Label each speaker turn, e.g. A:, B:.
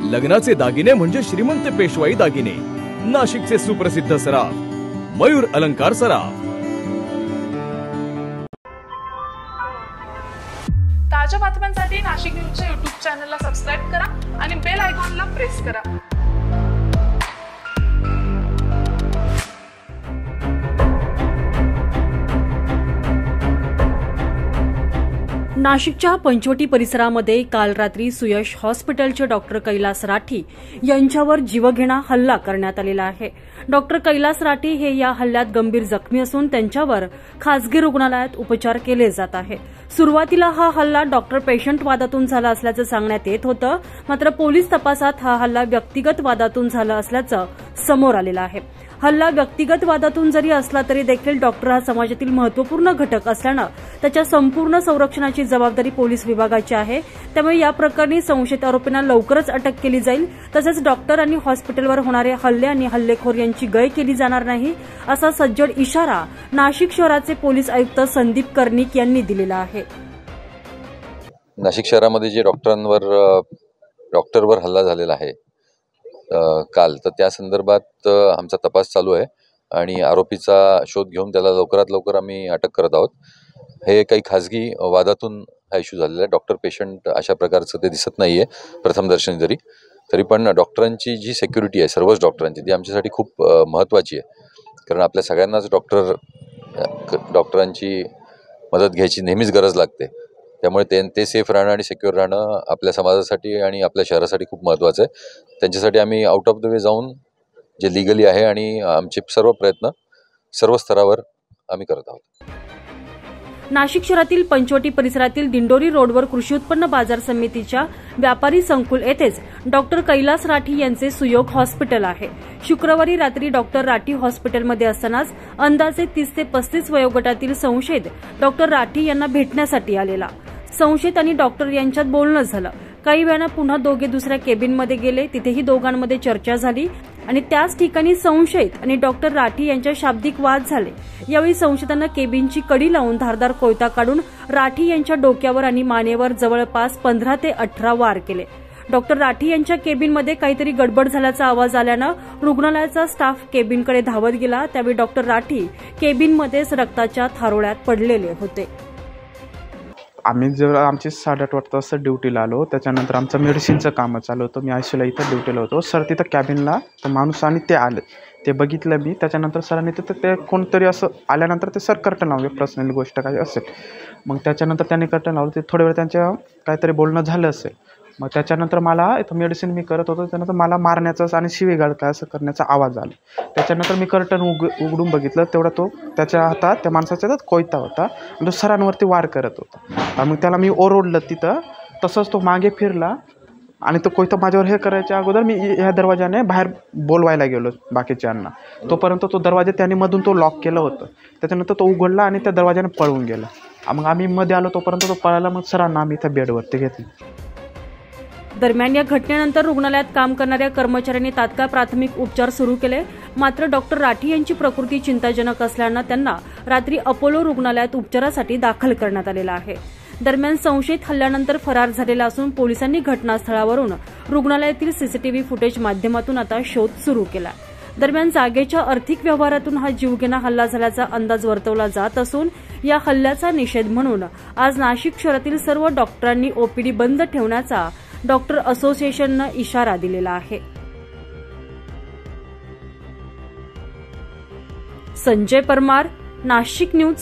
A: लग्नाचे दागिने म्हणजे श्रीमंत पेशवाई दागिने, नाशिकचे सुप्रसिद्ध सराफ मयूर अलंकार सराफ।
B: ताज्या बातम्यांसाठी नाशिक न्यूजच्या YouTube चॅनलला सबस्क्राइब करा आणि बेल आयकॉनला प्रेस करा।
C: नाशिकच्या पंचवटी परिसरामध्ये काल रात्री सुयश हॉस्पिटलचे डॉक्टर कैलास राठी यांच्यावर जीवघेणा हल्ला करण्यात आलेला आहे। डॉक्टर कैलास राठी हे या हल्ल्यात गंभीर जखमी असून त्यांच्यावर खासगी रुग्णालयात उपचार केले जात आहे। सुरुवातीला हा हल्ला डॉक्टर पेशंट वादातून झाला असल्याचं सांगण्यात येत होतं, मात्र पोलीस तपासात हा हल्ला व्यक्तिगत वादातून झाला असल्याचं समोर आलेलं आहे। हल्ला व्यक्तिगत वादातून जरी असला तरी देखील डॉक्टर हा समाजातील महत्त्वपूर्ण घटक असल्यानं त्याच्या संपूर्ण संरक्षणाची जबाबदारी पोलीस विभागाची आहे। त्यामुळे या प्रकरणी संशयित आरोपींना लवकरच अटक केली जाईल, तसेच डॉक्टर आणि हॉस्पिटलवर होणारे हल्ले आणि हल्लेखोर यांची गय केली जाणार नाही, असा सज्जड इशारा नाशिक शहराचे पोलीस आयुक्त संदीप कर्णिक यांनी दिलेला आहे।
D: नाशिक शहरामध्ये जे डॉक्टरवर हल्ला झालेला आहे काल, तर त्या संदर्भात आमचा तपास चालू आहे आणि आरोपीचा शोध घेऊन त्याला लवकरात लवकर आम्ही अटक करत आहोत। हे काही खाजगी वादातून हा इश्यू झालेला आहे। डॉक्टर पेशंट अशा प्रकारचं ते दिसत नाहीये प्रथमदर्शनी तरी पण डॉक्टरांची जी सिक्युरिटी आहे सर्वच डॉक्टरांची, ती आमच्यासाठी खूप महत्त्वाची आहे, कारण आपल्या सगळ्यांनाच डॉक्टरांची मदत घ्यायची नेहमीच गरज लागते। त्यामुळे ते सेफ राहणं आणि सिक्युअर राहणं आपल्या समाजासाठी आणि आपल्या शहरासाठी खूप महत्त्वाचं आहे। त्यांच्यासाठी आम्ही आउट ऑफ द वे जाऊन जे लिगली आहे आणि आमचे सर्व प्रयत्न सर्व स्तरावर आम्ही करत आहोत।
C: नाशिक शहरातील पंचवटी परिसरातील दिंडोरी रोडवर कृषी उत्पन्न बाजार समितीच्या व्यापारी संकुल येथेच डॉक्टर कैलास राठी यांचे सुयोग हॉस्पिटल आहे। शुक्रवारी रात्री डॉक्टर राठी हॉस्पिटलमध्ये असतानाच अंदाजे 30 ते 35 वयोगटातील संशयित डॉक्टर राठी यांना भेटण्यासाठी आलेला। संशयित आणि डॉक्टर यांच्यात बोलणं झालं। काही वेळानं पुन्हा दोघे दुसऱ्या केबिनमध्ये गेले, तिथेही दोघांमध्ये चर्चा झाली आणि त्याच ठिकाणी संशयित आणि डॉक्टर राठी यांच्या शाब्दिक वाद झाले। यावेळी संशयितांना केबिनची कडी लावून धारदार कोयता काढून राठी यांच्या डोक्यावर आणि मानेवर जवळपास 15 ते 18 वार केले। डॉक्टर राठी यांच्या केबिनमध्ये काहीतरी गडबड झाल्याचा आवाज आल्यानं रुग्णालयाचा स्टाफ केबिनकडे धावत गेला। त्यावेळी डॉक्टर राठी केबिनमध्येच रक्ताच्या थारोळ्यात पडलेले होते।
E: आम्ही जेव्हा आमची 8:30 वाजता ड्युटीला आलो, त्याच्यानंतर आमचं मेडिसिनचं काम चालू होतं। मी आयसीयूला इथं ड्युटीला होतो। सर तिथं कॅबिनला तर माणूस आणि ते आले, ते बघितलं मी। त्याच्यानंतर सरांनी तिथं ते कोणतरी असं आल्यानंतर ते सर कर्टन लावले, पर्सनल गोष्ट काही असेल। मग त्याच्यानंतर त्यांनी कर्टन लावलं, ते थोड्या वेळ त्यांच्या काहीतरी बोलणं झालं असेल। मग त्याच्यानंतर मला इथं मेडिसिन मी करत होतो, त्यानंतर मला मारण्याचा आणि शिवीगाळ काय असं करण्याचा आवाज आला। त्याच्यानंतर मी कर्टन उघडून बघितलं, तेवढा तो त्याच्या हातात त्या माणसाच्या हातात कोयता होता आणि तो सरांवरती वार करत होता। मग त्याला मी ओरडलं तिथं, तसंच तो मागे फिरला आणि तो कोयता माझ्यावर हे करायच्या अगोदर मी ह्या दरवाजाने बाहेर बोलवायला गेलो बाकीच्यांना। तोपर्यंत तो दरवाजा त्याने मधून तो लॉक केलं होतं। त्याच्यानंतर तो उघडला आणि त्या दरवाजाने पळून गेला। मग आम्ही मध्ये आलो, तोपर्यंत तो पळाला। मग सरांना आम्ही इथं बेडवरती घेतलं।
C: दरम्यान या घटनेनंतर रुग्णालयात काम करणाऱ्या कर्मचाऱ्यांनी तात्काळ प्राथमिक उपचार सुरू केले, मात्र डॉक्टर राठी यांची प्रकृती चिंताजनक असल्यानं त्यांना रात्री अपोलो रुग्णालयात उपचारासाठी दाखल करण्यात आलेलं आहे। दरम्यान संशयित हल्ल्यानंतर फरार झालेला असून पोलिसांनी घटनास्थळावरून रुग्णालयातील सीसीटीव्ही फुटेज माध्यमातून आता शोध सुरू केला। दरम्यान जागेच्या आर्थिक व्यवहारातून हा जीवघेणा हल्ला झाल्याचा अंदाज वर्तवला जात असून या हल्ल्याचा निषेध म्हणून आज नाशिक शहरातील सर्व डॉक्टरांनी ओपीडी बंद ठेवण्याचा डॉक्टर असोसिएशननं इशारा दिलेला आहे। संजय परमार, नाशिक न्यूज,